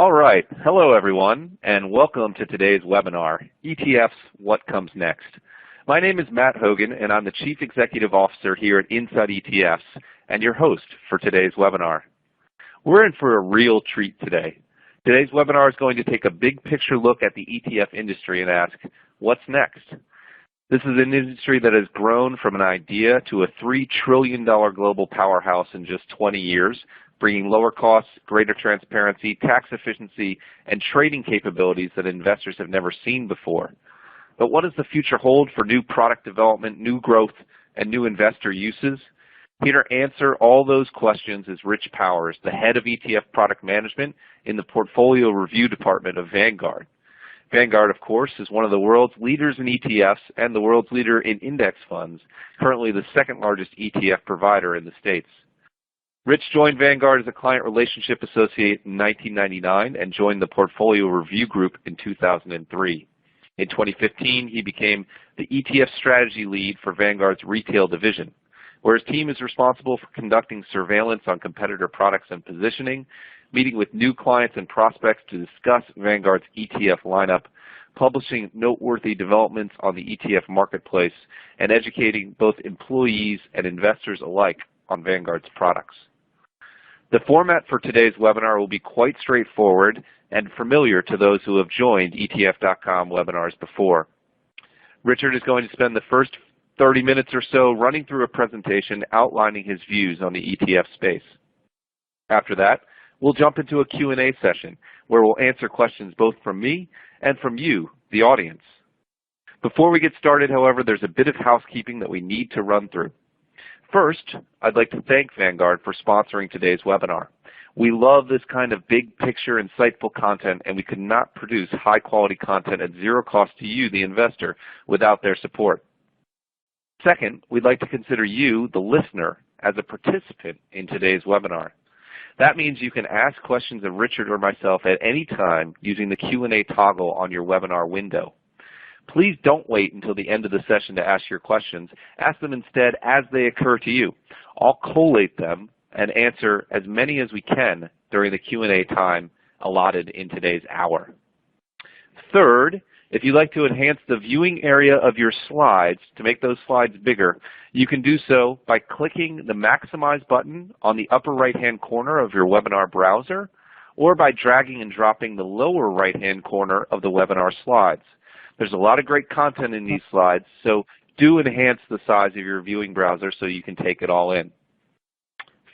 All right. Hello, everyone, and welcome to today's webinar, ETFs, What Comes Next. My name is Matt Hogan, and I'm the Chief Executive Officer here at Inside ETFs and your host for today's webinar. We're in for a real treat today. Today's webinar is going to take a big picture look at the ETF industry and ask, what's next? This is an industry that has grown from an idea to a $3 trillion global powerhouse in just 20 years, bringing lower costs, greater transparency, tax efficiency, and trading capabilities that investors have never seen before. But what does the future hold for new product development, new growth, and new investor uses? Here to answer all those questions is Rich Powers, the head of ETF product management in the portfolio review department of Vanguard. Vanguard, of course, is one of the world's leaders in ETFs and the world's leader in index funds, currently the second largest ETF provider in the States. Rich joined Vanguard as a client relationship associate in 1999 and joined the portfolio review group in 2003. In 2015, he became the ETF strategy lead for Vanguard's retail division, where his team is responsible for conducting surveillance on competitor products and positioning, meeting with new clients and prospects to discuss Vanguard's ETF lineup, publishing noteworthy developments on the ETF marketplace, and educating both employees and investors alike on Vanguard's products. The format for today's webinar will be quite straightforward and familiar to those who have joined ETF.com webinars before. Richard is going to spend the first 30 minutes or so running through a presentation outlining his views on the ETF space. After that, we'll jump into a Q&A session where we'll answer questions both from me and from you, the audience. Before we get started, however, there's a bit of housekeeping that we need to run through. First, I'd like to thank Vanguard for sponsoring today's webinar. We love this kind of big picture, insightful content, and we could not produce high-quality content at zero cost to you, the investor, without their support. Second, we'd like to consider you, the listener, as a participant in today's webinar. That means you can ask questions of Richard or myself at any time using the Q&A toggle on your webinar window. Please don't wait until the end of the session to ask your questions. Ask them instead as they occur to you. I'll collate them and answer as many as we can during the Q&A time allotted in today's hour. Third, if you'd like to enhance the viewing area of your slides to make those slides bigger, you can do so by clicking the Maximize button on the upper right-hand corner of your webinar browser, or by dragging and dropping the lower right-hand corner of the webinar slides. There's a lot of great content in these slides, so do enhance the size of your viewing browser so you can take it all in.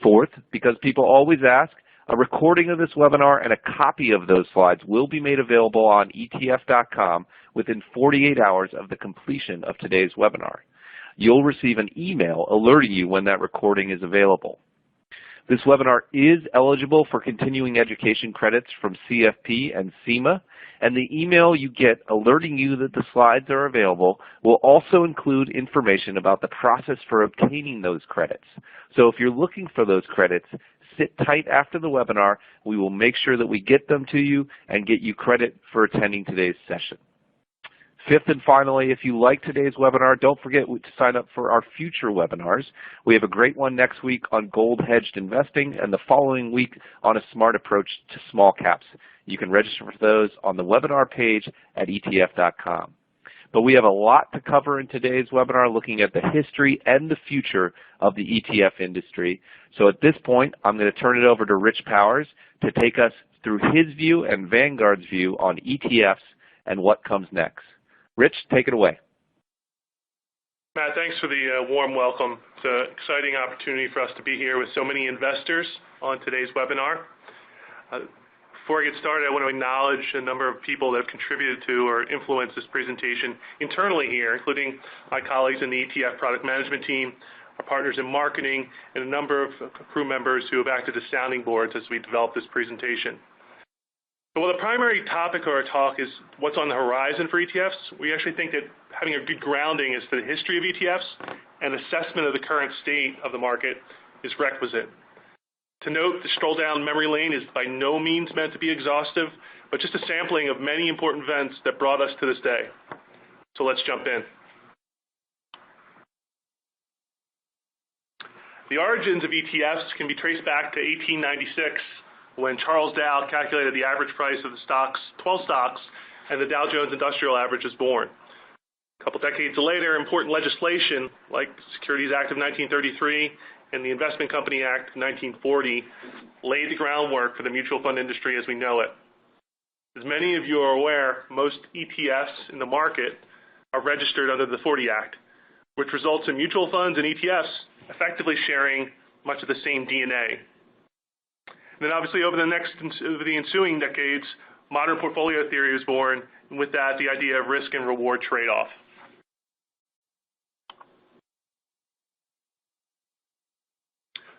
Fourth, because people always ask, a recording of this webinar and a copy of those slides will be made available on ETF.com within 48 hours of the completion of today's webinar. You'll receive an email alerting you when that recording is available. This webinar is eligible for continuing education credits from CFP and SEMA, and the email you get alerting you that the slides are available will also include information about the process for obtaining those credits. So if you're looking for those credits, sit tight after the webinar. We will make sure that we get them to you and get you credit for attending today's session. Fifth and finally, if you like today's webinar, don't forget to sign up for our future webinars. We have a great one next week on gold hedged investing and the following week on a smart approach to small caps. You can register for those on the webinar page at ETF.com. But we have a lot to cover in today's webinar looking at the history and the future of the ETF industry. So at this point, I'm going to turn it over to Rich Powers to take us through his view and Vanguard's view on ETFs and what comes next. Rich, take it away. Matt, thanks for the warm welcome. It's an exciting opportunity for us to be here with so many investors on today's webinar. Before I get started, I want to acknowledge a number of people that have contributed to or influenced this presentation internally here, including my colleagues in the ETF product management team, our partners in marketing, and a number of crew members who have acted as sounding boards as we develop this presentation. But while the primary topic of our talk is what's on the horizon for ETFs, we actually think that having a good grounding as to the history of ETFs and assessment of the current state of the market is requisite. To note, the stroll down memory lane is by no means meant to be exhaustive, but just a sampling of many important events that brought us to this day. So let's jump in. The origins of ETFs can be traced back to 1896 when Charles Dow calculated the average price of the 12 stocks, and the Dow Jones Industrial Average was born. A couple decades later, important legislation like Securities Act of 1933 and the Investment Company Act of 1940 laid the groundwork for the mutual fund industry as we know it. As many of you are aware, most ETFs in the market are registered under the 40 Act, which results in mutual funds and ETFs effectively sharing much of the same DNA. And then obviously over the ensuing decades, modern portfolio theory was born, and with that, the idea of risk and reward trade-off.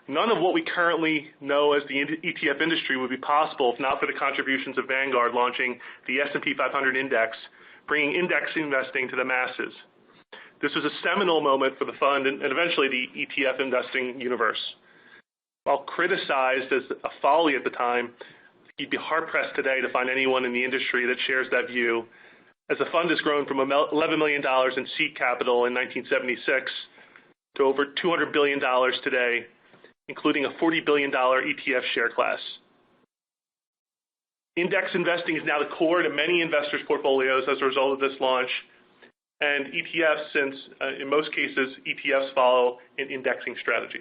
None of what we currently know as the ETF industry would be possible if not for the contributions of Vanguard launching the S&P 500 index, bringing index investing to the masses. This was a seminal moment for the fund and eventually the ETF investing universe. While criticized as a folly at the time, you'd be hard-pressed today to find anyone in the industry that shares that view, as the fund has grown from $11 million in seed capital in 1976 to over $200 billion today, including a $40 billion ETF share class. Index investing is now the core to many investors' portfolios as a result of this launch, and ETFs, since in most cases ETFs follow an indexing strategy.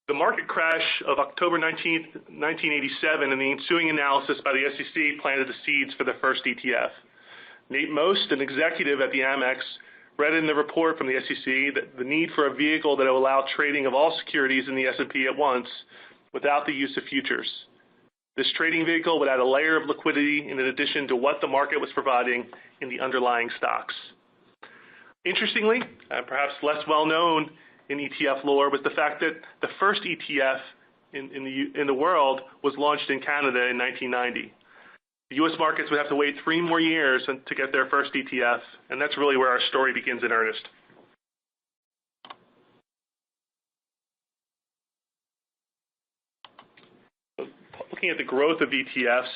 The market crash of October 19, 1987 and the ensuing analysis by the SEC planted the seeds for the first ETF. Nate Most, an executive at the Amex, read in the report from the SEC that the need for a vehicle that will allow trading of all securities in the S&P at once without the use of futures. This trading vehicle would add a layer of liquidity in addition to what the market was providing in the underlying stocks. Interestingly, and perhaps less well known in ETF lore, was the fact that the first ETF in the world was launched in Canada in 1990. The U.S. markets would have to wait 3 more years to get their first ETF, and that's really where our story begins in earnest. Looking at the growth of ETFs,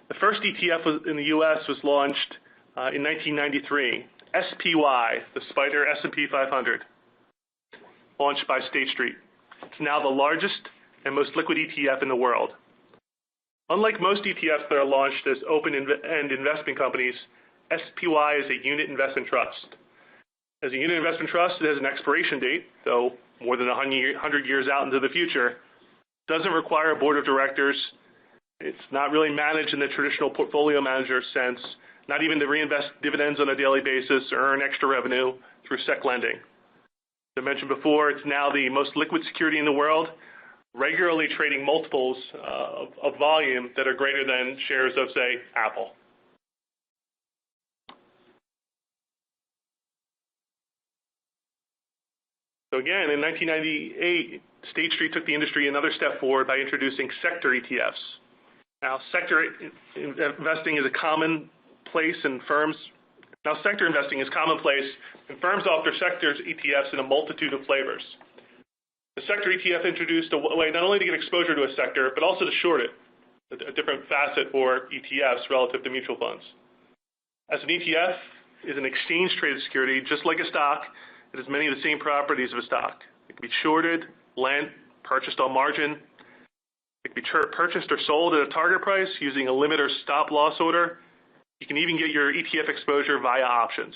the first ETF in the U.S. was launched in 1993, SPY, the Spyder S&P 500, launched by State Street. It's now the largest and most liquid ETF in the world. Unlike most ETFs that are launched as open-end investment companies, SPY is a unit investment trust. As a unit investment trust, it has an expiration date, though more than 100 years out into the future. It doesn't require a board of directors. It's not really managed in the traditional portfolio manager sense, not even to reinvest dividends on a daily basis or earn extra revenue through sec lending. As I mentioned before, it's now the most liquid security in the world, regularly trading multiples of volume that are greater than shares of, say, Apple. So again, in 1998, State Street took the industry another step forward by introducing sector ETFs. Now, sector investing is commonplace in firms. Sector investing is commonplace, and firms offer sectors ETFs in a multitude of flavors. The sector ETF introduced a way not only to get exposure to a sector, but also to short it, a different facet for ETFs relative to mutual funds. As an ETF is an exchange-traded security, just like a stock, it has many of the same properties of a stock. It can be shorted, lent, purchased on margin. It can be purchased or sold at a target price using a limit or stop loss order. You can even get your ETF exposure via options.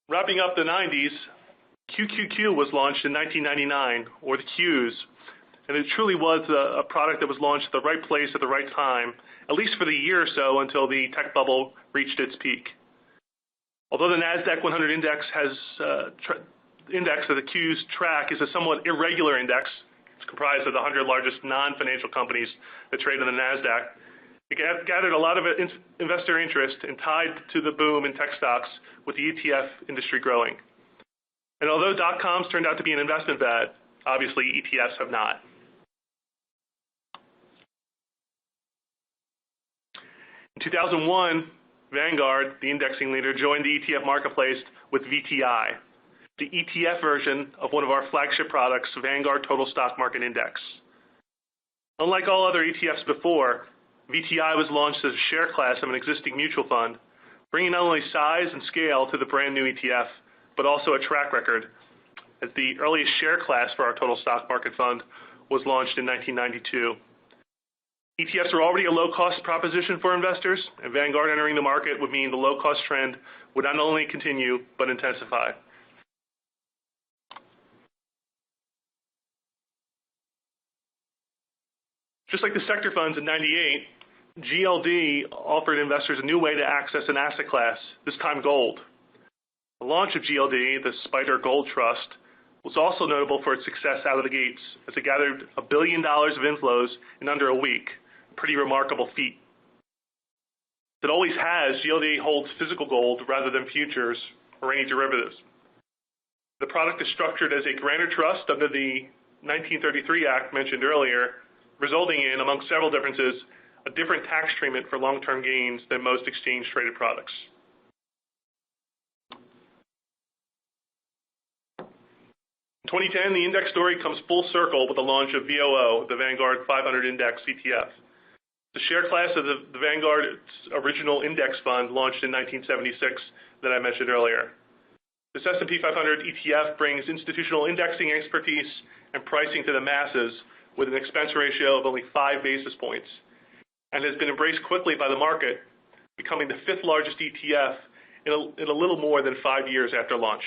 Wrapping up the 90s, QQQ was launched in 1999, or the Qs, and it truly was a product that was launched at the right place at the right time, at least for the year or so until the tech bubble reached its peak. Although the NASDAQ 100 index index that the Qs track is a somewhat irregular index, it's comprised of the 100 largest non-financial companies that trade on the NASDAQ, it gathered a lot of investor interest and tied to the boom in tech stocks with the ETF industry growing. And although dot-coms turned out to be an investment fad, obviously ETFs have not. In 2001, Vanguard, the indexing leader, joined the ETF marketplace with VTI, the ETF version of one of our flagship products, Vanguard Total Stock Market Index. Unlike all other ETFs before, VTI was launched as a share class of an existing mutual fund, bringing not only size and scale to the brand new ETF, but also a track record, as the earliest share class for our total stock market fund was launched in 1992. ETFs are already a low-cost proposition for investors, and Vanguard entering the market would mean the low-cost trend would not only continue, but intensify. Just like the sector funds in '98, GLD offered investors a new way to access an asset class, this time gold. The launch of GLD, the Spyder Gold Trust, was also notable for its success out of the gates, as it gathered $1 billion of inflows in under a week, a pretty remarkable feat. As it always has, GLD holds physical gold rather than futures or any derivatives. The product is structured as a grantor trust under the 1933 Act mentioned earlier, resulting in, among several differences, a different tax treatment for long-term gains than most exchange-traded products. In 2010, the index story comes full circle with the launch of VOO, the Vanguard 500 Index ETF. The share class of the Vanguard's original index fund launched in 1976 that I mentioned earlier. This S&P 500 ETF brings institutional indexing expertise and pricing to the masses with an expense ratio of only 5 basis points, and has been embraced quickly by the market, becoming the 5th largest ETF in a little more than 5 years after launch.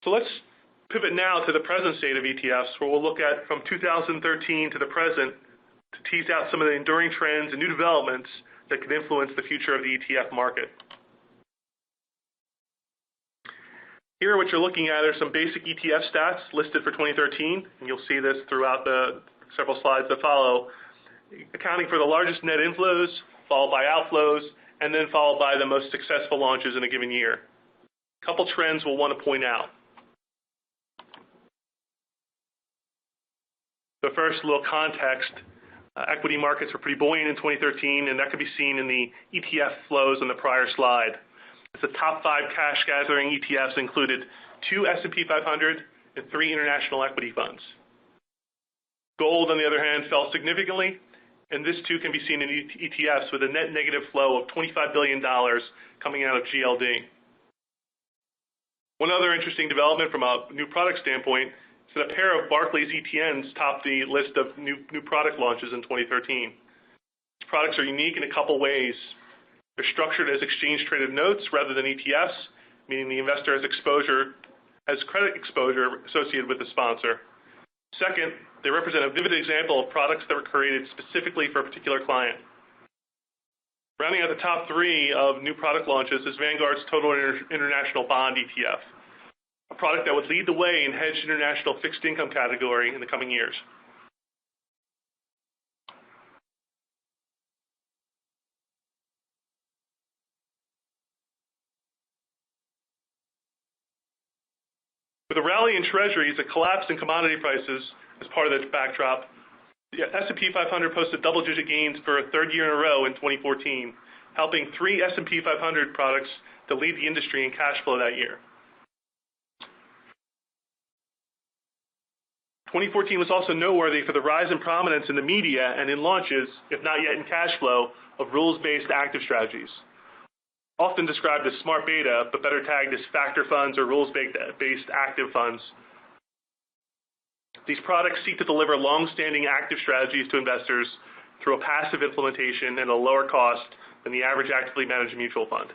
So let's pivot now to the present state of ETFs, where we'll look at from 2013 to the present to tease out some of the enduring trends and new developments that could influence the future of the ETF market. Here, what you're looking at are some basic ETF stats listed for 2013, and you'll see this throughout the several slides that follow, accounting for the largest net inflows, followed by outflows, and then followed by the most successful launches in a given year. A couple trends we'll want to point out. So first, a little context. Equity markets were pretty buoyant in 2013, and that can be seen in the ETF flows on the prior slide. The top 5 cash-gathering ETFs included 2 S&P 500 and 3 international equity funds. Gold, on the other hand, fell significantly, and this too can be seen in ETFs with a net negative flow of $25 billion coming out of GLD. One other interesting development from a new product standpoint is that a pair of Barclays ETNs topped the list of new product launches in 2013. These products are unique in a couple ways. They're structured as exchange-traded notes rather than ETFs, meaning the investor has credit exposure associated with the sponsor. Second, they represent a vivid example of products that were created specifically for a particular client. Rounding out the top 3 of new product launches is Vanguard's Total International Bond ETF, a product that would lead the way in hedged international fixed income category in the coming years. With a rally in treasuries, a collapse in commodity prices as part of this backdrop, the S&P 500 posted double-digit gains for a 3rd year in a row in 2014, helping 3 S&P 500 products to lead the industry in cash flow that year. 2014 was also noteworthy for the rise in prominence in the media and in launches, if not yet in cash flow, of rules-based active strategies. Often described as smart beta, but better tagged as factor funds or rules-based active funds. These products seek to deliver long-standing active strategies to investors through a passive implementation and a lower cost than the average actively managed mutual fund.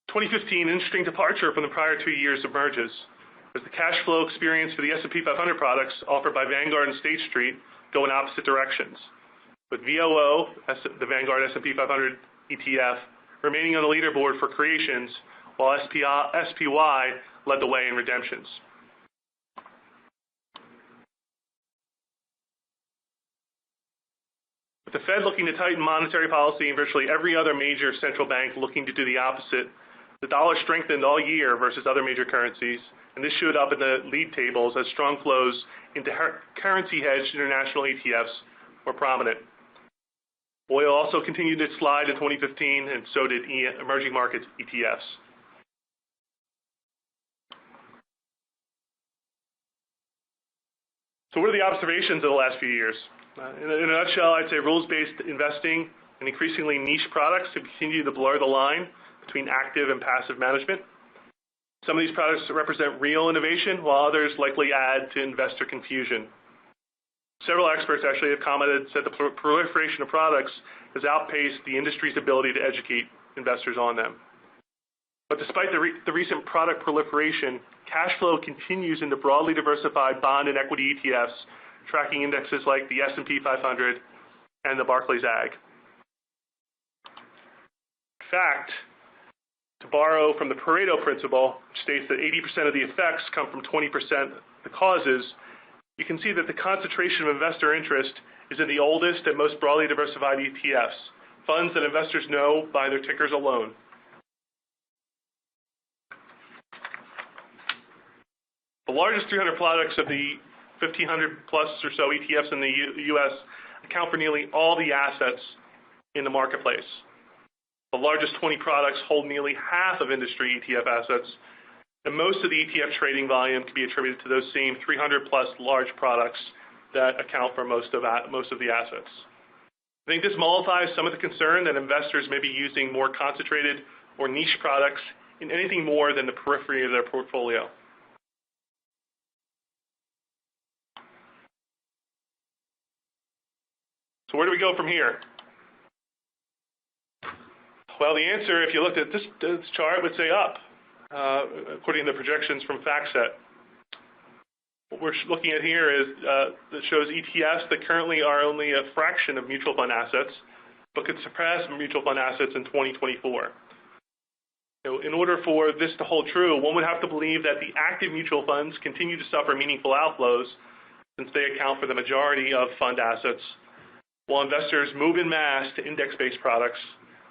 In 2015, an interesting departure from the prior 2 years emerges, as the cash flow experience for the S&P 500 products offered by Vanguard and State Street go in opposite directions, with VOO, the Vanguard S&P 500 ETF, remaining on the leaderboard for creations, while SPY led the way in redemptions. With the Fed looking to tighten monetary policy and virtually every other major central bank looking to do the opposite, the dollar strengthened all year versus other major currencies, and this showed up in the lead tables as strong flows into currency-hedged international ETFs were prominent. Oil also continued its slide in 2015, and so did emerging markets ETFs. So what are the observations of the last few years? In a nutshell, I'd say rules-based investing and increasingly niche products have continued to blur the line between active and passive management. Some of these products represent real innovation, while others likely add to investor confusion. Several experts actually have commented that the proliferation of products has outpaced the industry's ability to educate investors on them. But despite the recent product proliferation, cash flow continues into broadly diversified bond and equity ETFs, tracking indexes like the S&P 500 and the Barclays Agg. In fact, to borrow from the Pareto principle, which states that 80% of the effects come from 20% of the causes, you can see that the concentration of investor interest is in the oldest and most broadly diversified ETFs, funds that investors know by their tickers alone. The largest 300 products of the 1,500 plus or so ETFs in the U.S. account for nearly all the assets in the marketplace. The largest 20 products hold nearly half of industry ETF assets, and most of the ETF trading volume can be attributed to those same 300 plus large products that account for most of the assets. I think this mollifies some of the concern that investors may be using more concentrated or niche products in anything more than the periphery of their portfolio. So where do we go from here? Well, the answer, if you looked at this chart, would say up, according to the projections from FactSet. What we're looking at here is that shows ETFs that currently are only a fraction of mutual fund assets, but could surpass mutual fund assets in 2024. In order for this to hold true, one would have to believe that the active mutual funds continue to suffer meaningful outflows, since they account for the majority of fund assets, while investors move en masse to index-based products,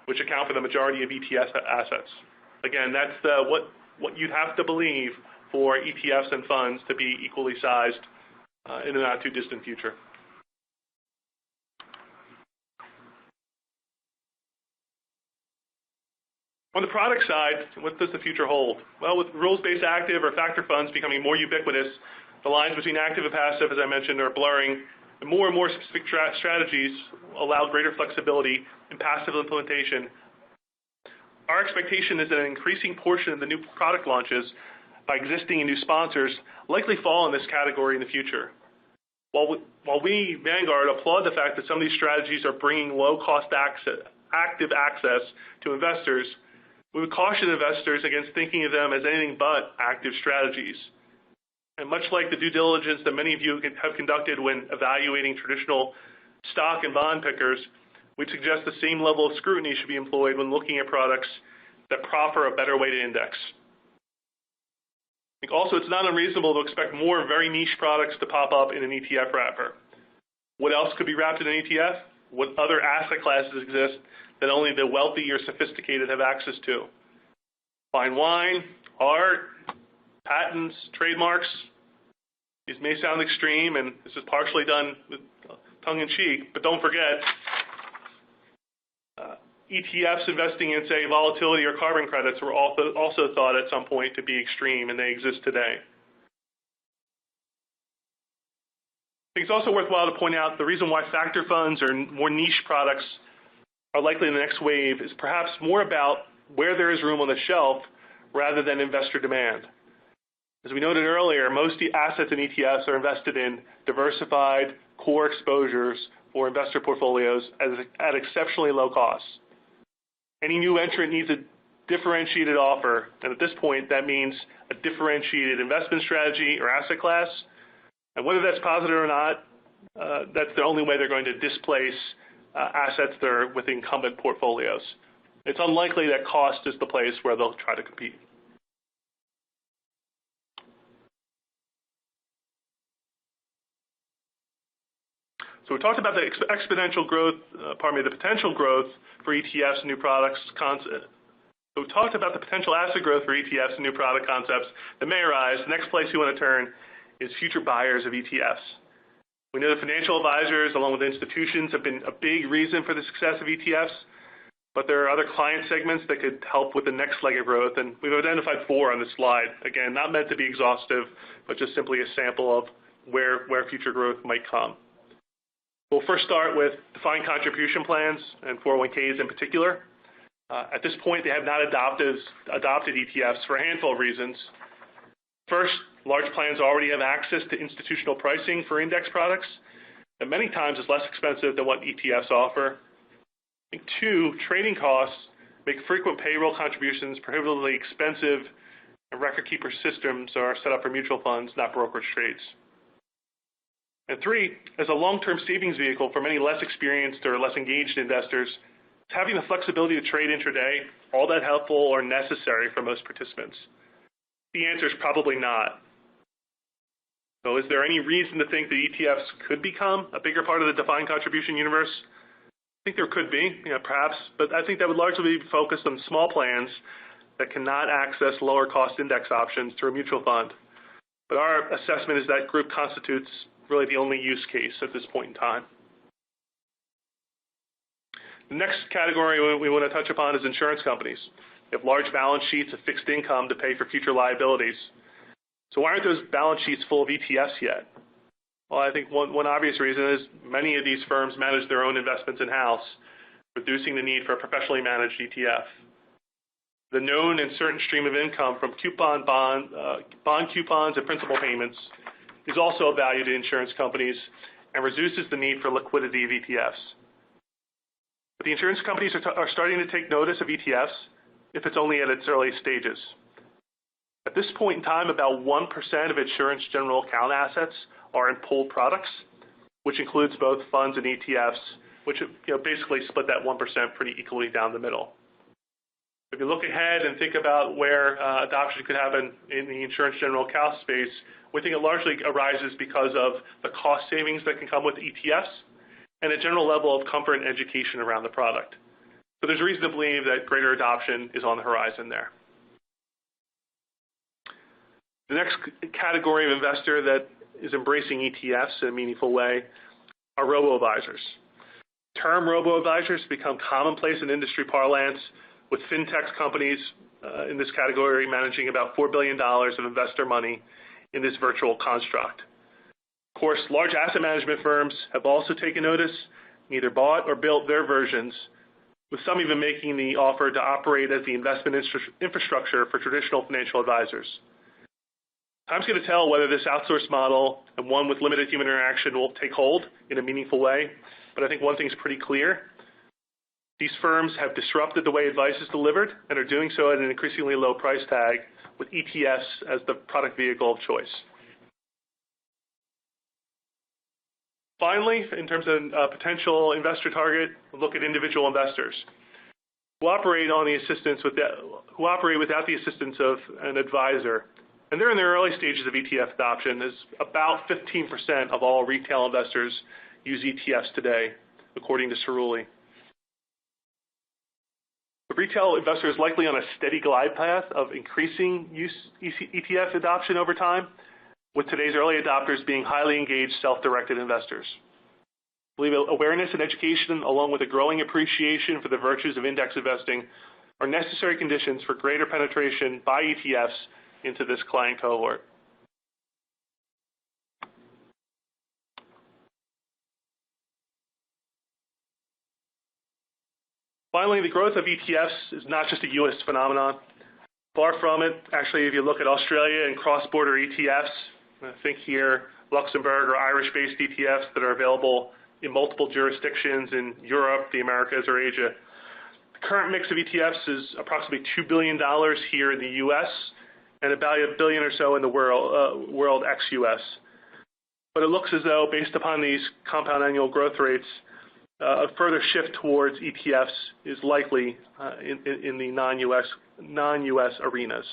which account for the majority of ETF assets. Again, that's what you'd have to believe for ETFs and funds to be equally sized in the not-too-distant future. On the product side, what does the future hold? Well, with rules-based active or factor funds becoming more ubiquitous, the lines between active and passive, as I mentioned, are blurring, and more specific strategies allow greater flexibility in passive implementation. Our expectation is that an increasing portion of the new product launches by existing and new sponsors likely fall in this category in the future. While we, Vanguard, applaud the fact that some of these strategies are bringing low-cost active access to investors, we would caution investors against thinking of them as anything but active strategies. And much like the due diligence that many of you have conducted when evaluating traditional stock and bond pickers, we'd suggest the same level of scrutiny should be employed when looking at products that proffer a better way to index. I think also it's not unreasonable to expect more very niche products to pop up in an ETF wrapper. What else could be wrapped in an ETF? What other asset classes exist that only the wealthy or sophisticated have access to? Fine wine, art, patents, trademarks. These may sound extreme, and this is partially done with tongue-in-cheek, but don't forget, ETFs investing in, say, volatility or carbon credits were also thought at some point to be extreme, and they exist today. I think it's also worthwhile to point out the reason why factor funds or more niche products are likely in the next wave is perhaps more about where there is room on the shelf rather than investor demand. As we noted earlier, most assets in ETFs are invested in diversified core exposures for investor portfolios at exceptionally low costs. Any new entrant needs a differentiated offer, and at this point that means a differentiated investment strategy or asset class. And whether that's positive or not, that's the only way they're going to displace assets that are with incumbent portfolios. It's unlikely that cost is the place where they'll try to compete. So we talked about the exponential growth, the potential growth for ETFs and new products So we talked about the potential asset growth for ETFs and new product concepts that may arise. The next place we want to turn is future buyers of ETFs. We know that financial advisors, along with institutions, have been a big reason for the success of ETFs, but there are other client segments that could help with the next leg of growth, and we've identified 4 on this slide. Again, not meant to be exhaustive, but just simply a sample of where future growth might come. We'll first start with defined contribution plans and 401ks in particular. At this point, they have not adopted ETFs for a handful of reasons. First, large plans already have access to institutional pricing for index products that many times is less expensive than what ETFs offer. And 2, trading costs make frequent payroll contributions prohibitively expensive, and record-keeper systems are set up for mutual funds, not brokerage trades. And 3, as a long-term savings vehicle for many less experienced or less engaged investors, is having the flexibility to trade intraday all that helpful or necessary for most participants? The answer is probably not. So is there any reason to think that ETFs could become a bigger part of the defined contribution universe? I think there could be, perhaps, but I think that would largely be focused on small plans that cannot access lower cost index options through a mutual fund. But our assessment is that group constitutes really the only use case at this point in time. The next category we want to touch upon is insurance companies. They have large balance sheets of fixed income to pay for future liabilities. So why aren't those balance sheets full of ETFs yet? Well, I think one obvious reason is many of these firms manage their own investments in-house, reducing the need for a professionally managed ETF. The known and certain stream of income from bond coupons and principal payments is also of value to insurance companies and reduces the need for liquidity of ETFs. But the insurance companies are starting to take notice of ETFs if it's only at its early stages. At this point in time, about 1% of insurance general account assets are in pooled products, which includes both funds and ETFs, which basically split that 1% pretty equally down the middle. If you look ahead and think about where adoption could happen in the insurance general account space, we think it largely arises because of the cost savings that can come with ETFs and a general level of comfort and education around the product. So there's reason to believe that greater adoption is on the horizon there. The next category of investor that is embracing ETFs in a meaningful way are Robo Visors. The term Robo Visors become commonplace in industry parlance, with fintech companies in this category managing about $4 billion of investor money in this virtual construct. Of course, large asset management firms have also taken notice, either bought or built their versions, with some even making the offer to operate as the investment infrastructure for traditional financial advisors. Time's going to tell whether this outsourced model and one with limited human interaction will take hold in a meaningful way, but I think one thing's pretty clear. These firms have disrupted the way advice is delivered and are doing so at an increasingly low price tag, with ETFs as the product vehicle of choice. Finally, in terms of potential investor target, we'll look at individual investors who operate without the assistance of an advisor. And they're in the early stages of ETF adoption. As about 15% of all retail investors use ETFs today, according to Cerulli. The retail investor is likely on a steady glide path of increasing ETF adoption over time, with today's early adopters being highly engaged, self-directed investors. I believe awareness and education, along with a growing appreciation for the virtues of index investing, are necessary conditions for greater penetration by ETFs into this client cohort. Finally, the growth of ETFs is not just a U.S. phenomenon. Far from it. Actually, if you look at Australia and cross-border ETFs, I think here Luxembourg or Irish-based ETFs that are available in multiple jurisdictions in Europe, the Americas, or Asia. The current mix of ETFs is approximately $2 billion here in the U.S. and about $1 billion or so in the world ex-U.S. But it looks as though, based upon these compound annual growth rates, a further shift towards ETFs is likely in the non-U.S. arenas.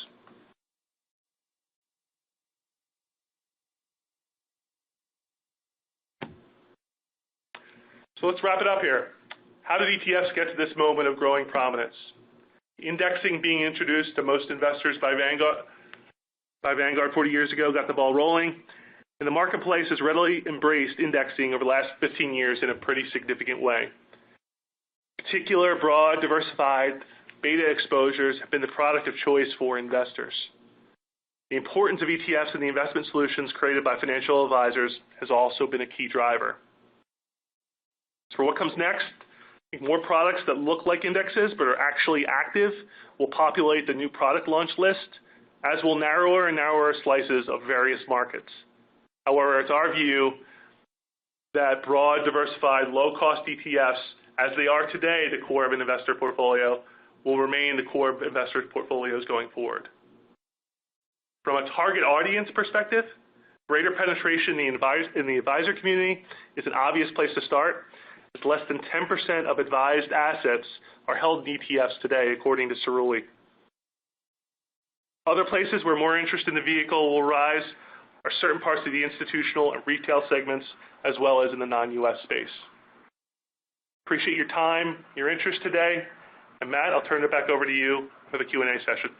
So let's wrap it up here. How did ETFs get to this moment of growing prominence? Indexing being introduced to most investors by Vanguard 40 years ago got the ball rolling, and the marketplace has readily embraced indexing over the last 15 years in a pretty significant way. Particular, broad, diversified beta exposures have been the product of choice for investors. The importance of ETFs and the investment solutions created by financial advisors has also been a key driver. So for what comes next, I think more products that look like indexes but are actually active will populate the new product launch list, as will narrower and narrower slices of various markets. However, it's our view that broad, diversified, low-cost ETFs, as they are today the core of an investor portfolio, will remain the core of investor portfolios going forward. From a target audience perspective, greater penetration in the advisor community is an obvious place to start, as less than 10% of advised assets are held in ETFs today, according to Cerulli. Other places where more interest in the vehicle will rise are certain parts of the institutional and retail segments, as well as in the non-U.S. space. Appreciate your time, your interest today. And Matt, I'll turn it back over to you for the Q&A session.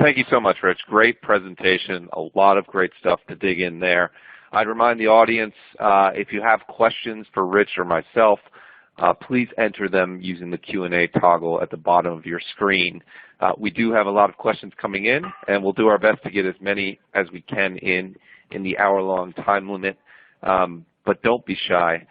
Thank you so much, Rich. Great presentation. A lot of great stuff to dig in there. I'd remind the audience, if you have questions for Rich or myself, please enter them using the Q&A toggle at the bottom of your screen. We do have a lot of questions coming in, and we'll do our best to get as many as we can in the hour-long time limit, but don't be shy.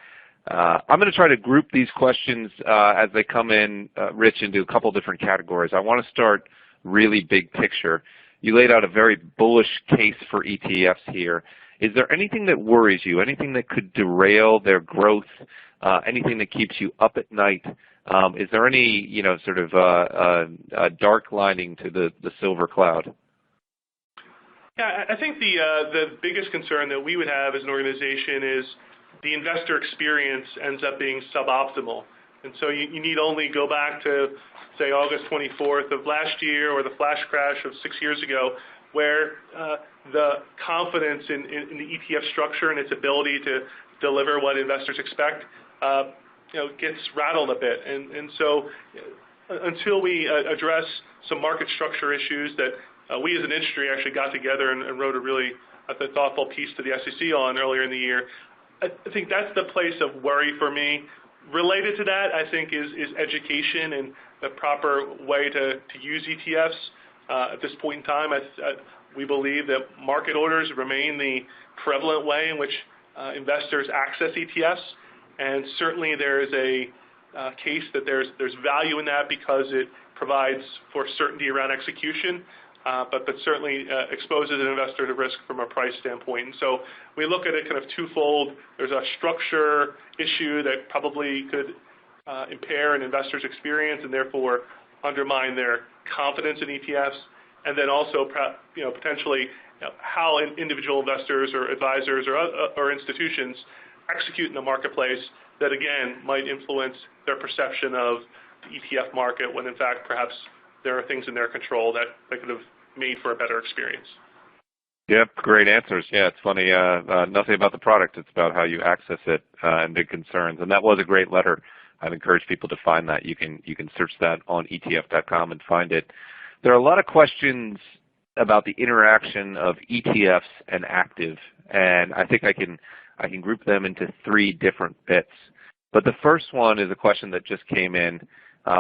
I'm going to try to group these questions as they come in, Rich, into a couple different categories. I want to start really big picture. You laid out a very bullish case for ETFs here. Is there anything that worries you, anything that could derail their growth, anything that keeps you up at night? Is there any, sort of dark lining to the silver cloud? Yeah, I think the biggest concern that we would have as an organization is the investor experience ends up being suboptimal. And so you need only go back to, say, August 24th of last year or the flash crash of 6 years ago, where the confidence in the ETF structure and its ability to deliver what investors expect gets rattled a bit. And so until we address some market structure issues that we as an industry actually got together and wrote a really thoughtful piece to the SEC on earlier in the year, I think that's the place of worry for me. Related to that, I think, is education and the proper way to use ETFs. At this point in time, we believe that market orders remain the prevalent way in which investors access ETFs, and certainly there is a case that there's value in that because it provides for certainty around execution, but certainly exposes an investor to risk from a price standpoint. And so we look at it kind of twofold. There's a structure issue that probably could impair an investor's experience and therefore undermine their confidence in ETFs, and then also potentially how individual investors or advisors or institutions execute in the marketplace that, again, might influence their perception of the ETF market when, in fact, perhaps there are things in their control that could have made for a better experience. Yep, great answers. Yeah, it's funny. Nothing about the product. It's about how you access it and big concerns. And that was a great letter. I'd encourage people to find that. You can search that on ETF.com and find it. There are a lot of questions about the interaction of ETFs and active, and I think I can group them into three different bits. But the first one is a question that just came in,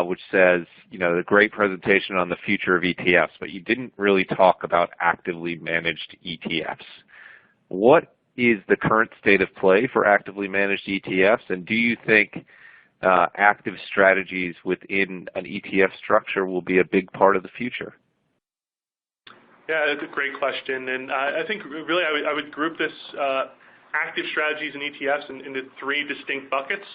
which says, the great presentation on the future of ETFs, but you didn't really talk about actively managed ETFs. What is the current state of play for actively managed ETFs, and do you think active strategies within an ETF structure will be a big part of the future? Yeah, that's a great question, and I think really I would group this active strategies and ETFs into three distinct buckets.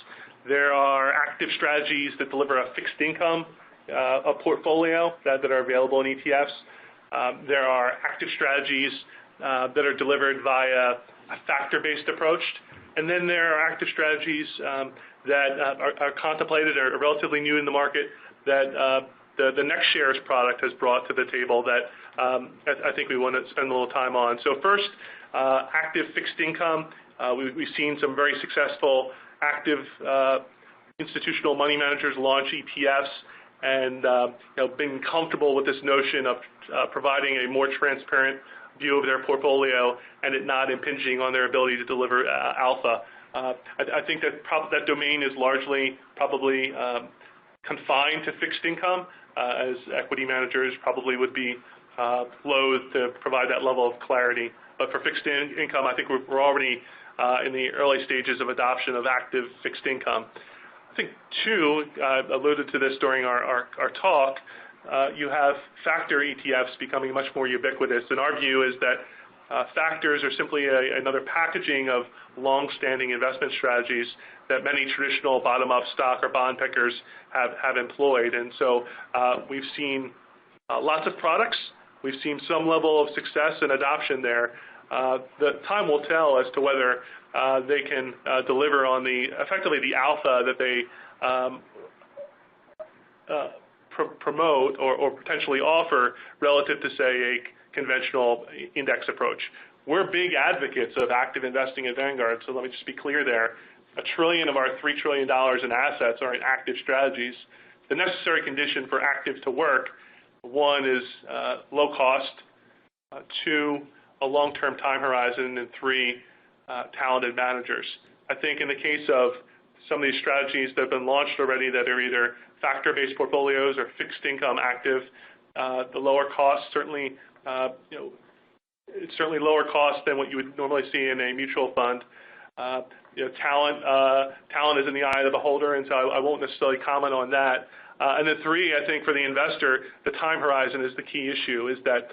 There are active strategies that deliver a fixed income a portfolio that are available in ETFs. There are active strategies that are delivered via a factor-based approach, and then there are active strategies that are contemplated or are relatively new in the market that the Next Shares product has brought to the table that I think we want to spend a little time on. So first, active fixed income. We've seen some very successful active institutional money managers launch ETFs and being comfortable with this notion of providing a more transparent view of their portfolio and it not impinging on their ability to deliver alpha. I think that domain is largely probably confined to fixed income, as equity managers probably would be loath to provide that level of clarity. But for fixed income, I think we're already in the early stages of adoption of active fixed income. I think, too, I alluded to this during our talk, you have factor ETFs becoming much more ubiquitous. And our view is that factors are simply another packaging of long-standing investment strategies that many traditional bottom-up stock or bond pickers have employed. And so we've seen lots of products. We've seen some level of success and adoption there. The time will tell as to whether they can deliver on effectively the alpha that they promote or potentially offer relative to, say, a conventional index approach. We're big advocates of active investing at Vanguard, so let me just be clear there. $1 trillion of our $3 trillion in assets are in active strategies. The necessary condition for active to work, one is low cost, two, a long-term time horizon, and three, talented managers. I think in the case of some of these strategies that have been launched already that are either factor-based portfolios or fixed income active, the lower cost certainly, it's certainly lower cost than what you would normally see in a mutual fund. Talent is in the eye of the beholder, and so I won't necessarily comment on that. And then three, I think for the investor, the time horizon is the key issue, is that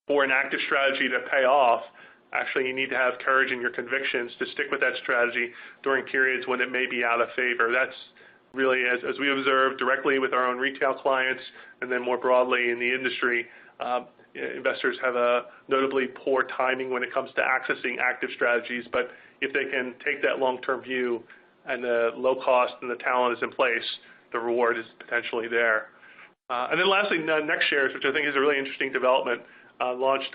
for an active strategy to pay off, actually you need to have courage in your convictions to stick with that strategy during periods when it may be out of favor. That's really, as we observe directly with our own retail clients and then more broadly in the industry, investors have a notably poor timing when it comes to accessing active strategies. But if they can take that long-term view and the low cost and the talent is in place, the reward is potentially there. And then lastly, NextShares, which I think is a really interesting development, launched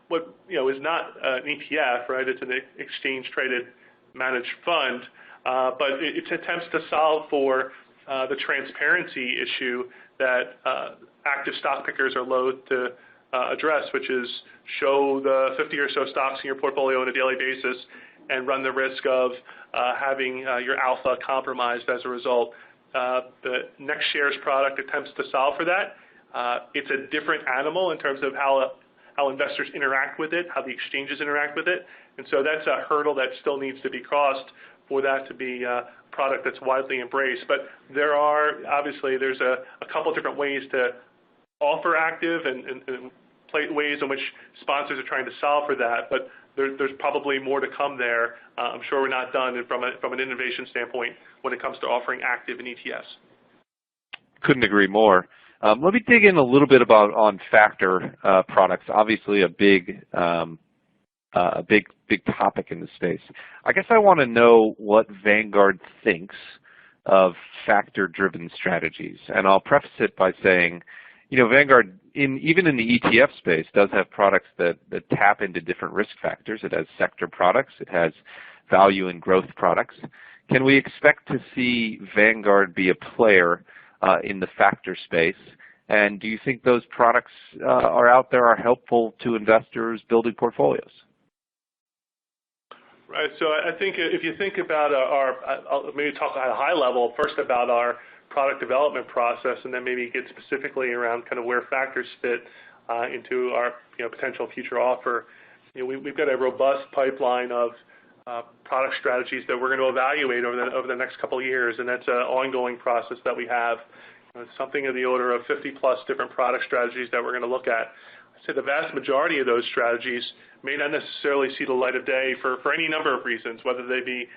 what is not an ETF, right? It's an exchange-traded managed fund, but it attempts to solve for the transparency issue that active stock pickers are loath to address, which is show the 50 or so stocks in your portfolio on a daily basis and run the risk of having your alpha compromised as a result. The NextShares product attempts to solve for that. It's a different animal in terms of how investors interact with it, how the exchanges interact with it. And so that's a hurdle that still needs to be crossed for that to be a product that's widely embraced. But there's a couple different ways to offer active and ways in which sponsors are trying to solve for that. But there's probably more to come there. I'm sure we're not done from an innovation standpoint when it comes to offering active in ETFs. Couldn't agree more. Let me dig in a little bit on factor products. Obviously, a big topic in the space. I guess I want to know what Vanguard thinks of factor-driven strategies, and I'll preface it by saying, Vanguard, even in the ETF space, does have products that tap into different risk factors. It has sector products. It has value and growth products. Can we expect to see Vanguard be a player in the factor space? And do you think those products are out there, are helpful to investors building portfolios? Right. So I think if you think about I'll maybe talk at a high level first about our product development process, and then maybe get specifically around kind of where factors fit into our potential future offer. We've got a robust pipeline of product strategies that we're going to evaluate over the next couple of years, and that's an ongoing process that we have. It's something in the order of 50-plus different product strategies that we're going to look at. I'd say the vast majority of those strategies may not necessarily see the light of day for any number of reasons, whether they be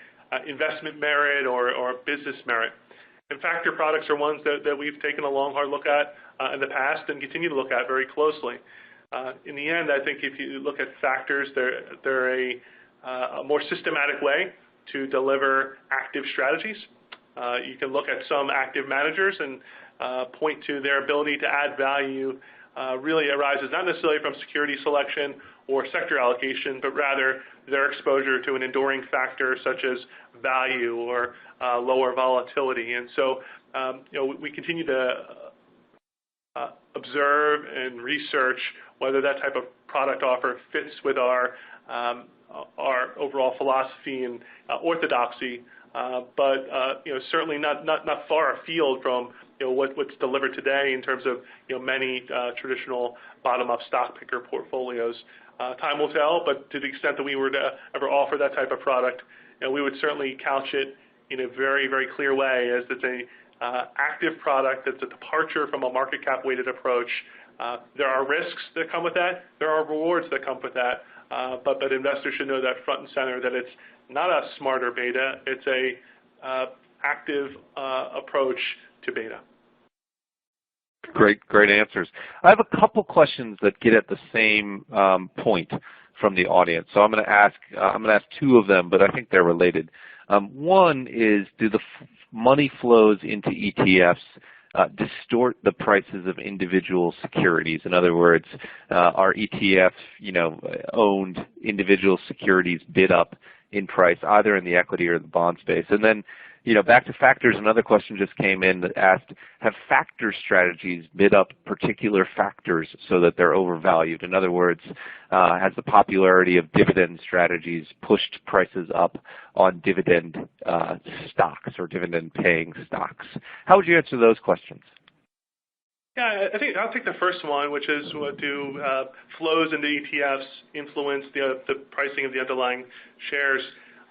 investment merit or business merit. And factor products are ones that we've taken a long, hard look at in the past and continue to look at very closely. In the end, I think if you look at factors, they're a more systematic way to deliver active strategies. You can look at some active managers and point to their ability to add value really arises not necessarily from security selection or sector allocation, but rather their exposure to an enduring factor such as value or lower volatility. And so, we continue to observe and research whether that type of product offer fits with our overall philosophy and orthodoxy, but certainly not far afield from what's delivered today in terms of many traditional bottom-up stock picker portfolios. Time will tell, but to the extent that we were to ever offer that type of product, we would certainly couch it in a very, very clear way as it's a active product that's a departure from a market cap weighted approach. There are risks that come with that. There are rewards that come with that. But investors should know that front and center, that it's not a smarter beta. It's a active approach to beta. Great answers. I have a couple questions that get at the same point from the audience. So I'm going to ask two of them, but I think they're related. One is, do the money flows into ETFs distort the prices of individual securities? In other words, are ETFs, owned individual securities bid up in price, either in the equity or the bond space? And then, back to factors, another question just came in that asked, have factor strategies bid up particular factors so that they're overvalued? In other words, has the popularity of dividend strategies pushed prices up on dividend stocks or dividend-paying stocks? How would you answer those questions? Yeah, I think I'll take the first one, which is, do flows into ETFs influence the pricing of the underlying shares?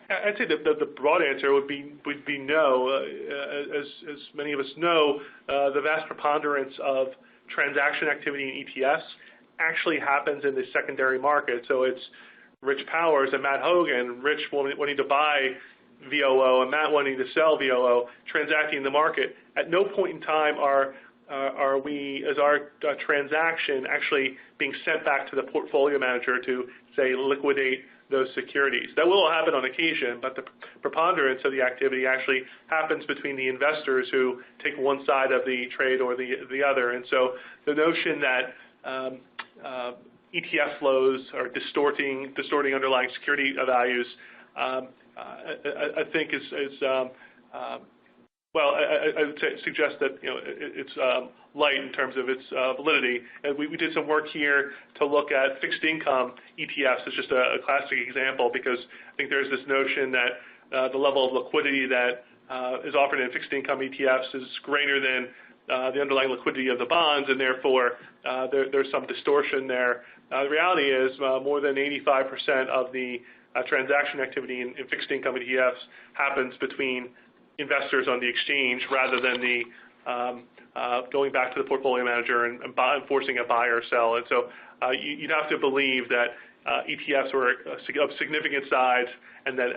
I'd say that the broad answer would be no. As many of us know, the vast preponderance of transaction activity in ETFs actually happens in the secondary market. So it's Rich Powers and Matt Hogan, Rich wanting to buy VOO and Matt wanting to sell VOO, transacting in the market. At no point in time are we, as our transaction, actually being sent back to the portfolio manager to, say, liquidate those securities. That will happen on occasion, but the preponderance of the activity actually happens between the investors who take one side of the trade or the other. And so the notion that ETF flows are distorting underlying security values, I think is well, I would suggest that it's light in terms of its validity. And we did some work here to look at fixed income ETFs as just a classic example, because I think there's this notion that the level of liquidity that is offered in fixed income ETFs is greater than the underlying liquidity of the bonds, and therefore there's some distortion there. The reality is more than 85% of the transaction activity in fixed income ETFs happens between investors on the exchange rather than the going back to the portfolio manager and forcing a buy or sell. And so you'd have to believe that ETFs were of significant size and that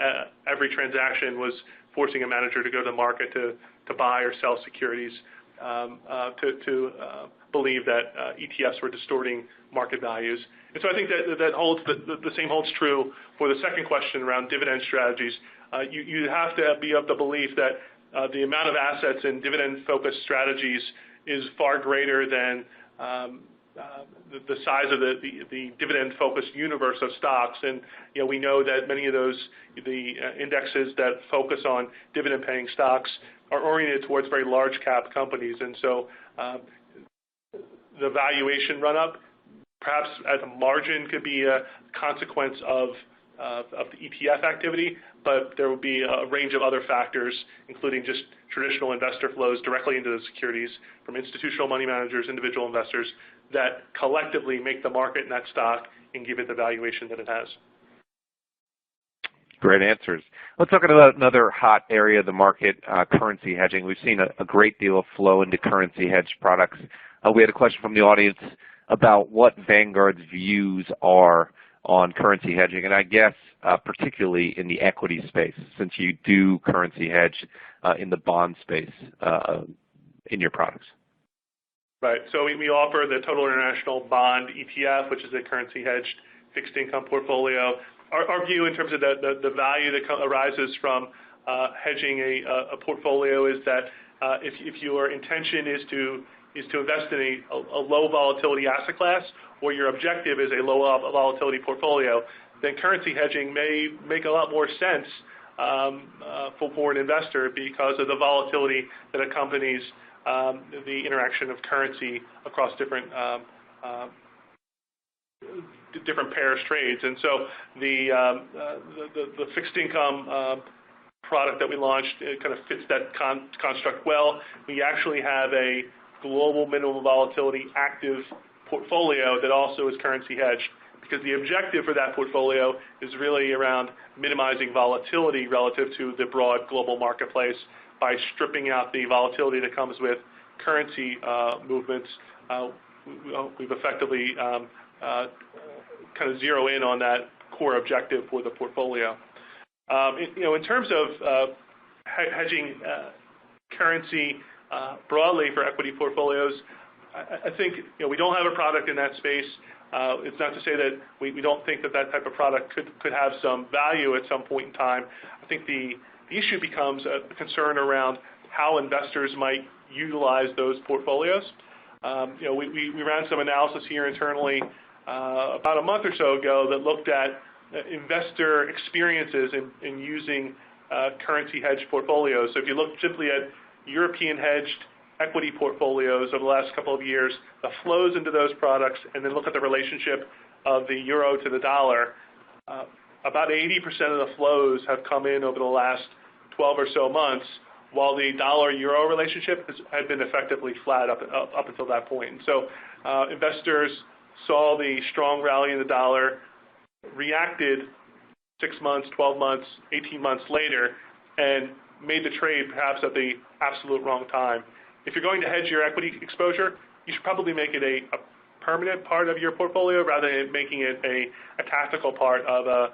every transaction was forcing a manager to go to the market to buy or sell securities to believe that ETFs were distorting market values. And so I think that holds the same holds true for the second question around dividend strategies. You have to be of the belief that the amount of assets in dividend-focused strategies is far greater than the size of the dividend-focused universe of stocks. And we know that many of the indexes that focus on dividend-paying stocks are oriented towards very large-cap companies. And so the valuation run-up, perhaps at the margin, could be a consequence of the ETF activity, but there will be a range of other factors, including just traditional investor flows directly into the securities from institutional money managers, individual investors, that collectively make the market in that stock and give it the valuation that it has. Great answers. Let's talk about another hot area of the market, currency hedging. We've seen a great deal of flow into currency hedge products. We had a question from the audience about what Vanguard's views are on currency hedging, and I guess particularly in the equity space, since you do currency hedge in the bond space in your products. Right. So we offer the Total International Bond ETF, which is a currency hedged fixed income portfolio. Our view in terms of the value that arises from hedging a portfolio is that if your intention is to is to invest in a low volatility asset class, or your objective is a low volatility portfolio, then currency hedging may make a lot more sense for an investor because of the volatility that accompanies the interaction of currency across different pairs trades. And so the fixed income product that we launched, it kind of fits that construct well. We actually have a global minimum volatility active portfolio that also is currency hedged, because the objective for that portfolio is really around minimizing volatility relative to the broad global marketplace by stripping out the volatility that comes with currency movements. We've effectively kind of zero in on that core objective for the portfolio. In terms of hedging currency broadly for equity portfolios, I think we don't have a product in that space. It's not to say that we don't think that type of product could have some value at some point in time. I think the issue becomes a concern around how investors might utilize those portfolios. We ran some analysis here internally about a month or so ago that looked at investor experiences in using currency hedged portfolios. So if you look simply at European hedged equity portfolios over the last couple of years, the flows into those products, and then look at the relationship of the euro to the dollar, about 80% of the flows have come in over the last 12 or so months, while the dollar-euro relationship had been effectively flat up until that point. And so investors saw the strong rally in the dollar, reacted 6 months, 12 months, 18 months later, and made the trade perhaps at the absolute wrong time. If you're going to hedge your equity exposure, you should probably make it a permanent part of your portfolio rather than making it a tactical part of a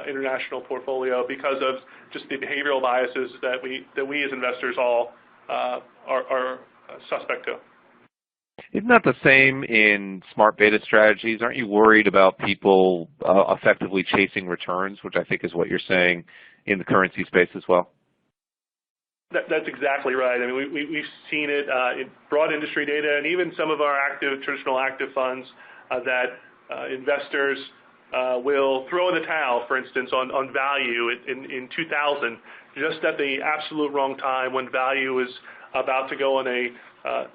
international portfolio, because of just the behavioral biases that we as investors all are suspect to. Isn't that the same in smart beta strategies? Aren't you worried about people effectively chasing returns, which I think is what you're saying in the currency space as well? That's exactly right. I mean, we've seen it in broad industry data, and even some of our traditional active funds that investors will throw in the towel, for instance, on value in 2000, just at the absolute wrong time when value is about to go on a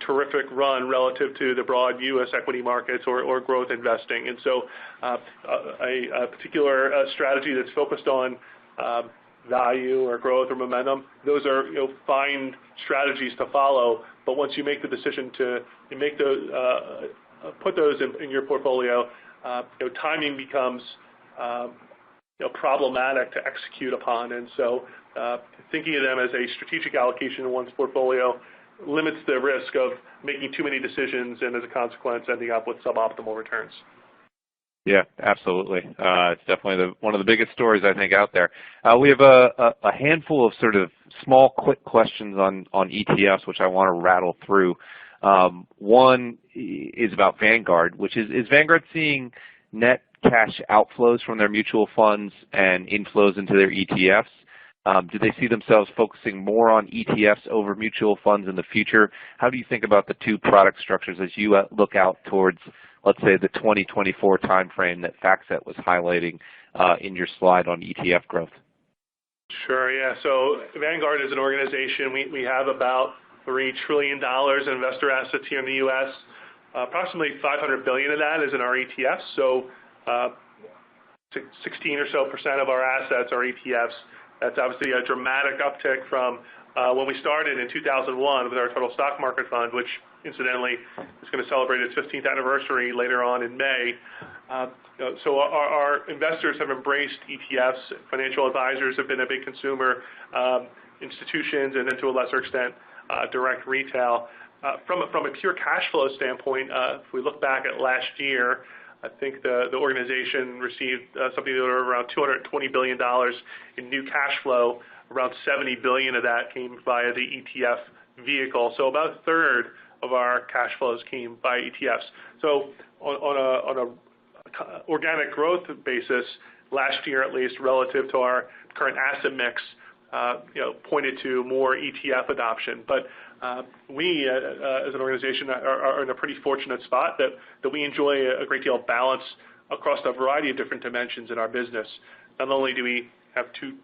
terrific run relative to the broad U.S. equity markets or growth investing. And so a particular strategy that's focused on value or growth or momentum, those are fine strategies to follow. But once you make the decision to make those, put those in your portfolio, timing becomes problematic to execute upon. And so thinking of them as a strategic allocation in one's portfolio limits the risk of making too many decisions and, as a consequence, ending up with suboptimal returns. Yeah, absolutely. It's definitely one of the biggest stories, I think, out there. We have a handful of sort of small, quick questions on ETFs, which I want to rattle through. One is about Vanguard, which is Vanguard seeing net cash outflows from their mutual funds and inflows into their ETFs? Do they see themselves focusing more on ETFs over mutual funds in the future? How do you think about the two product structures as you look out towards, let's say, the 2024 timeframe that FactSet was highlighting in your slide on ETF growth? Sure, yeah. So Vanguard is an organization. We have about $3 trillion in investor assets here in the U.S. Approximately $500 billion of that is in our ETFs. So 16 or so % of our assets are ETFs. That's obviously a dramatic uptick from when we started in 2001 with our total stock market fund, which incidentally is going to celebrate its 15th anniversary later on in May. So our investors have embraced ETFs. Financial advisors have been a big consumer, institutions, and then to a lesser extent, direct retail. From a pure cash flow standpoint, if we look back at last year, I think the organization received something around $220 billion in new cash flow. Around $70 billion of that came via the ETF vehicle. So about a third of our cash flows came by ETFs. So on a organic growth basis, last year at least, relative to our current asset mix, pointed to more ETF adoption. But we, as an organization, are in a pretty fortunate spot that we enjoy a great deal of balance across a variety of different dimensions in our business. Not only do we have $2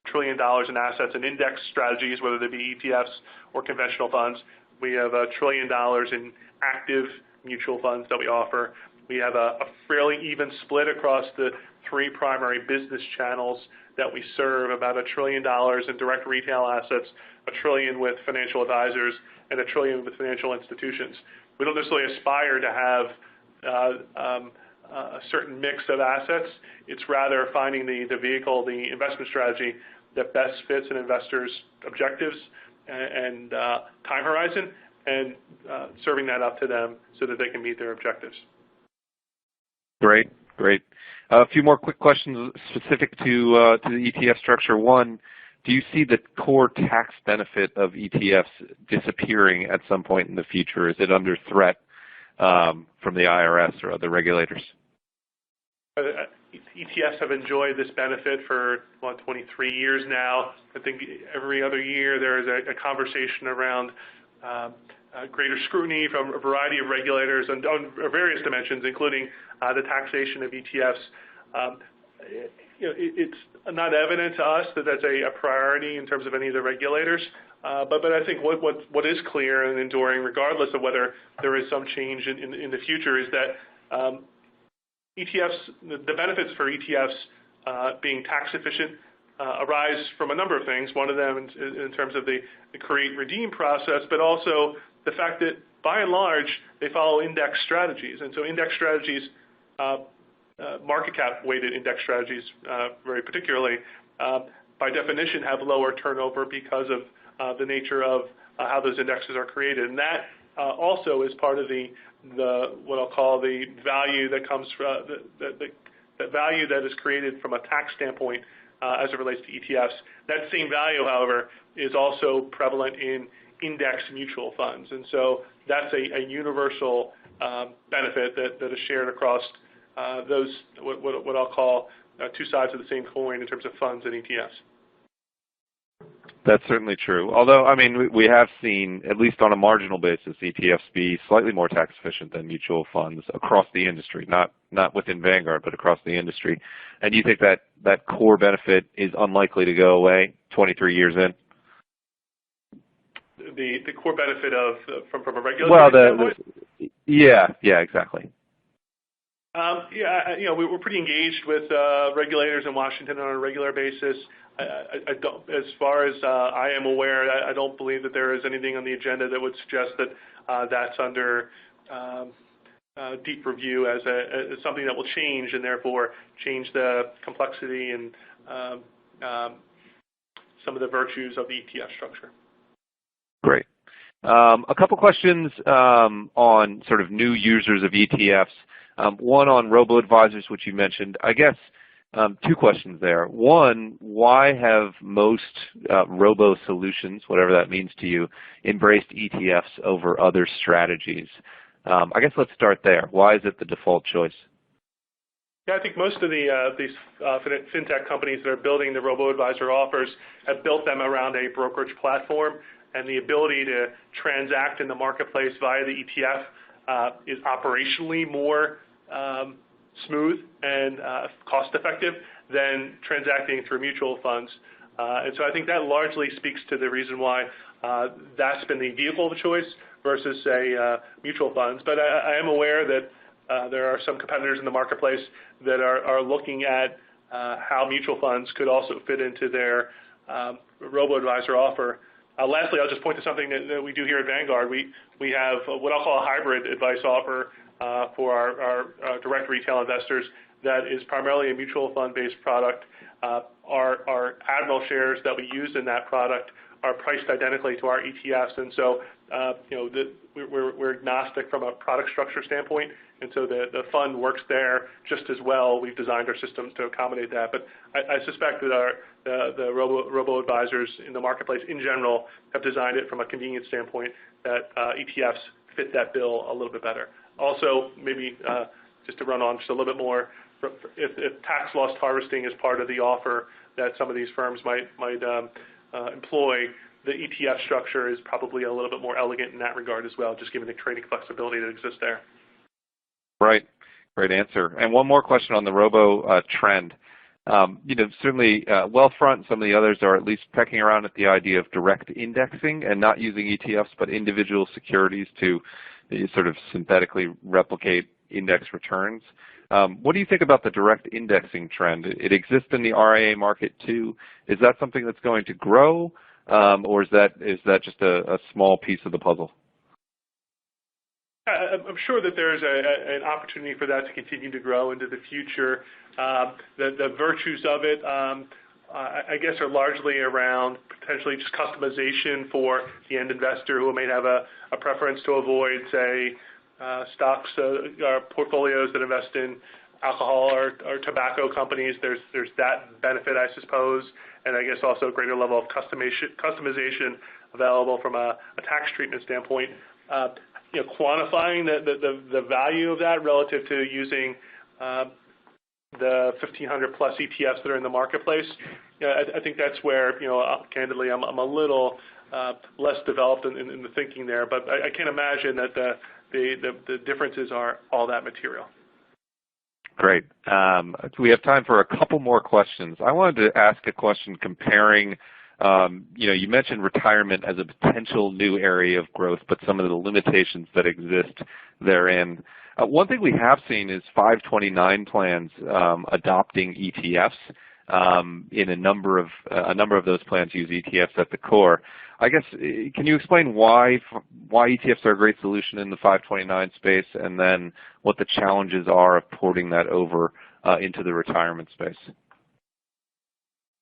trillion in assets and index strategies, whether they be ETFs or conventional funds, we have $1 trillion in active mutual funds that we offer. We have a fairly even split across the 3 primary business channels that we serve, about $1 trillion in direct retail assets, $1 trillion with financial advisors, and $1 trillion with financial institutions. We don't necessarily aspire to have a certain mix of assets. It's rather finding the vehicle, the investment strategy that best fits an investor's objectives and time horizon, and serving that up to them so that they can meet their objectives. Great, great. A few more quick questions specific to the ETF structure. One, do you see the core tax benefit of ETFs disappearing at some point in the future? Is it under threat from the IRS or other regulators? ETFs have enjoyed this benefit for 23 years now. I think every other year there is a conversation around greater scrutiny from a variety of regulators on various dimensions, including the taxation of ETFs. It's not evident to us that that's a priority in terms of any of the regulators. But I think what is clear and enduring, regardless of whether there is some change in the future, is that ETFs, the benefits for ETFs being tax efficient arise from a number of things. One of them in terms of the create-redeem process, but also the fact that by and large they follow index strategies. And so index strategies, market cap weighted index strategies very particularly, by definition have lower turnover because of the nature of how those indexes are created. And that also is part of the what I'll call the value that comes from the value that is created from a tax standpoint as it relates to ETFs. That same value, however, is also prevalent in index mutual funds, and so that's a universal benefit that is shared across those what I'll call 2 sides of the same coin in terms of funds and ETFs. That's certainly true. Although, I mean, we have seen, at least on a marginal basis, ETFs be slightly more tax efficient than mutual funds across the industry, not within Vanguard, but across the industry. And you think that core benefit is unlikely to go away 23 years in? The core benefit of from a regulatory standpoint? Yeah, exactly. We're pretty engaged with regulators in Washington on a regular basis. I don't, as far as I am aware, I don't believe that there is anything on the agenda that would suggest that that's under deep review as something that will change and therefore change the complexity and some of the virtues of the ETF structure. Great. A couple questions on sort of new users of ETFs. One on Robo Visors, which you mentioned. I guess 2 questions there. One, why have most robo solutions, whatever that means to you, embraced ETFs over other strategies? I guess let's start there. Why is it the default choice? Yeah, I think most of these fintech companies that are building the robo-advisor offers have built them around a brokerage platform, and the ability to transact in the marketplace via the ETF is operationally more smooth and cost-effective than transacting through mutual funds. And so I think that largely speaks to the reason why that's been the vehicle of choice versus, say, mutual funds. But I am aware that there are some competitors in the marketplace that are looking at how mutual funds could also fit into their robo-advisor offer. Lastly, I'll just point to something that we do here at Vanguard. We have what I'll call a hybrid advice offer for our direct retail investors that is primarily a mutual fund-based product. Our Admiral shares that we use in that product are priced identically to our ETFs, and so we're agnostic from a product structure standpoint, and so the fund works there just as well. We've designed our systems to accommodate that, but I suspect that the robo-advisors in the marketplace in general have designed it from a convenience standpoint that ETFs fit that bill a little bit better. Also, maybe just to run on just a little bit more, if tax loss harvesting is part of the offer that some of these firms might employ, the ETF structure is probably a little bit more elegant in that regard as well, just given the trading flexibility that exists there. Right. Great answer. And one more question on the robo trend. Certainly Wealthfront and some of the others are at least pecking around at the idea of direct indexing and not using ETFs but individual securities to sort of synthetically replicate index returns. What do you think about the direct indexing trend? It exists in the RIA market too. Is that something that's going to grow, or is that just a small piece of the puzzle? I'm sure that there's an opportunity for that to continue to grow into the future. The virtues of it, I guess, are largely around potentially just customization for the end investor who may have a preference to avoid, say, stocks or portfolios that invest in alcohol or tobacco companies. There's that benefit, I suppose, and I guess also a greater level of customization available from a tax treatment standpoint. Quantifying the value of that relative to using the 1,500 plus ETFs that are in the marketplace, I think that's where, candidly, I'm a little less developed in the thinking there. But I can't imagine that the differences are all that material. Great. We have time for a couple more questions. I wanted to ask a question comparing. You mentioned retirement as a potential new area of growth, but some of the limitations that exist therein. One thing we have seen is 529 plans adopting ETFs. In a number of those plans use ETFs at the core. I guess, can you explain why ETFs are a great solution in the 529 space, and then what the challenges are of porting that over into the retirement space?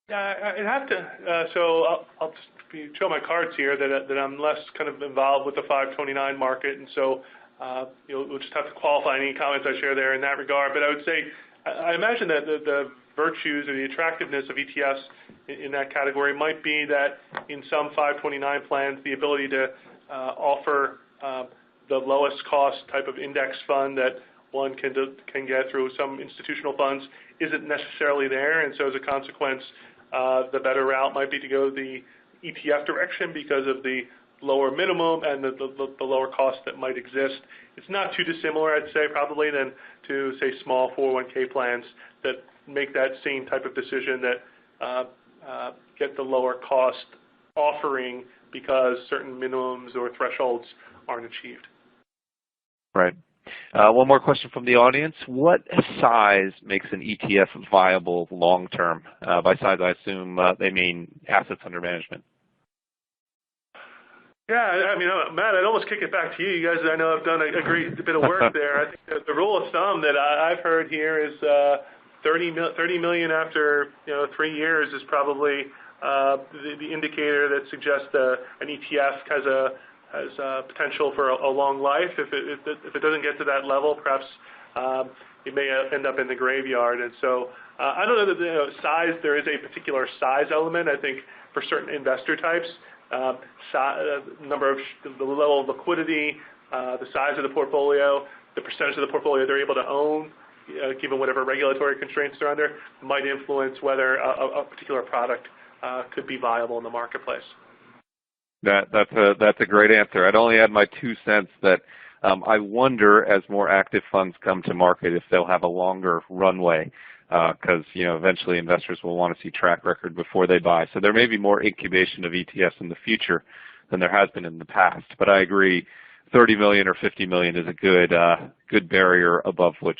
Yeah, I'd have to. So I'll just show my cards here that I'm less kind of involved with the 529 market, and so we'll just have to qualify any comments I share there in that regard. But I would say I imagine that the virtues or the attractiveness of ETFs in that category might be that in some 529 plans, the ability to offer the lowest cost type of index fund that one can get through some institutional funds isn't necessarily there, and so as a consequence, the better route might be to go the ETF direction because of the lower minimum and the lower cost that might exist. It's not too dissimilar, I'd say, probably, than to, say, small 401k plans that make that same type of decision that get the lower cost offering because certain minimums or thresholds aren't achieved. Right. One more question from the audience. What size makes an ETF viable long term? By size, I assume they mean assets under management. Yeah, I mean, Matt, I'd almost kick it back to you. You guys, I know, have done a great bit of work there. I think that the rule of thumb that I've heard here is 30 million after 3 years is probably the indicator that suggests an ETF has a potential for a long life. If it doesn't get to that level, perhaps it may end up in the graveyard. And so I don't know that size. There is a particular size element. I think for certain investor types, the level of liquidity, the size of the portfolio, the percentage of the portfolio they're able to own, given whatever regulatory constraints are under, might influence whether a particular product could be viable in the marketplace. That's a great answer. I'd only add my 2 cents that I wonder, as more active funds come to market, if they'll have a longer runway, because eventually investors will want to see track record before they buy. So there may be more incubation of ETFs in the future than there has been in the past. But I agree, 30 million or 50 million is a good barrier above which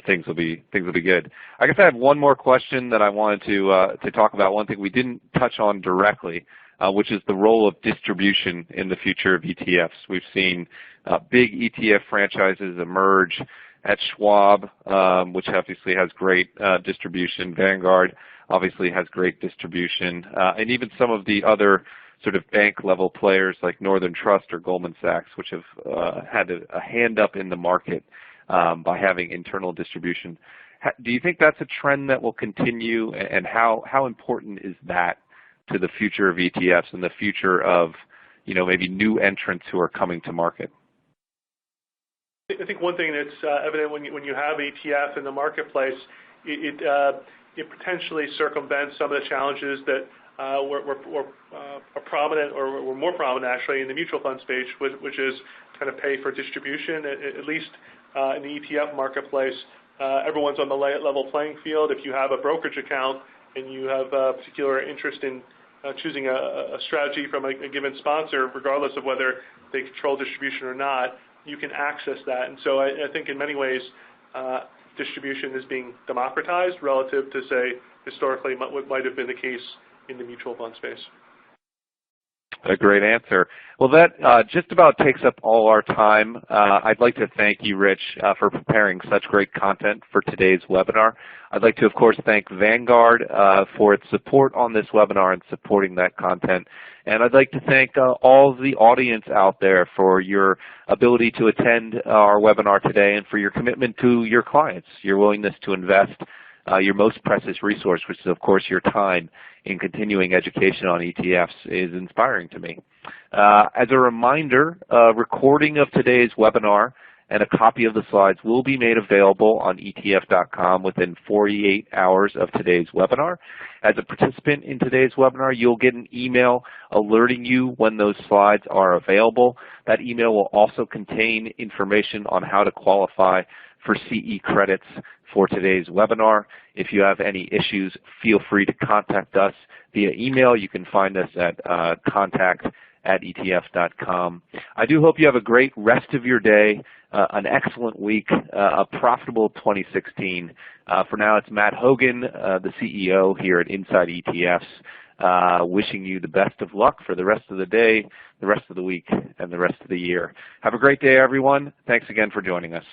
things will be good. I guess I have one more question that I wanted to talk about. One thing we didn't touch on directly, which is the role of distribution in the future of ETFs. We've seen big ETF franchises emerge at Schwab, which obviously has great distribution. Vanguard obviously has great distribution. And even some of the other sort of bank-level players like Northern Trust or Goldman Sachs, which have had a hand up in the market by having internal distribution. Do you think that's a trend that will continue, and how important is that to the future of ETFs and the future of maybe new entrants who are coming to market? I think one thing that's evident when you have ETF in the marketplace, it potentially circumvents some of the challenges that we're prominent, or we're more prominent actually in the mutual fund space, which is kind of pay for distribution. At least in the ETF marketplace, everyone's on the level playing field. If you have a brokerage account and you have a particular interest in choosing a strategy from a given sponsor, regardless of whether they control distribution or not, you can access that. And so I think in many ways, distribution is being democratized relative to, say, historically what might have been the case in the mutual fund space. A great answer. Well, that just about takes up all our time. I'd like to thank you, Rich, for preparing such great content for today's webinar. I'd like to, of course, thank Vanguard for its support on this webinar and supporting that content. And I'd like to thank all the audience out there for your ability to attend our webinar today and for your commitment to your clients, your willingness to invest your most precious resource, which is, of course, your time in continuing education on ETFs, is inspiring to me. As a reminder, a recording of today's webinar and a copy of the slides will be made available on etf.com within 48 hours of today's webinar. As a participant in today's webinar, you'll get an email alerting you when those slides are available. That email will also contain information on how to qualify for CE credits for today's webinar. If you have any issues, feel free to contact us via email. You can find us at contact@etf.com. I do hope you have a great rest of your day, an excellent week, a profitable 2016. For now, it's Matt Hogan, the CEO here at Inside ETFs, wishing you the best of luck for the rest of the day, the rest of the week, and the rest of the year. Have a great day, everyone. Thanks again for joining us.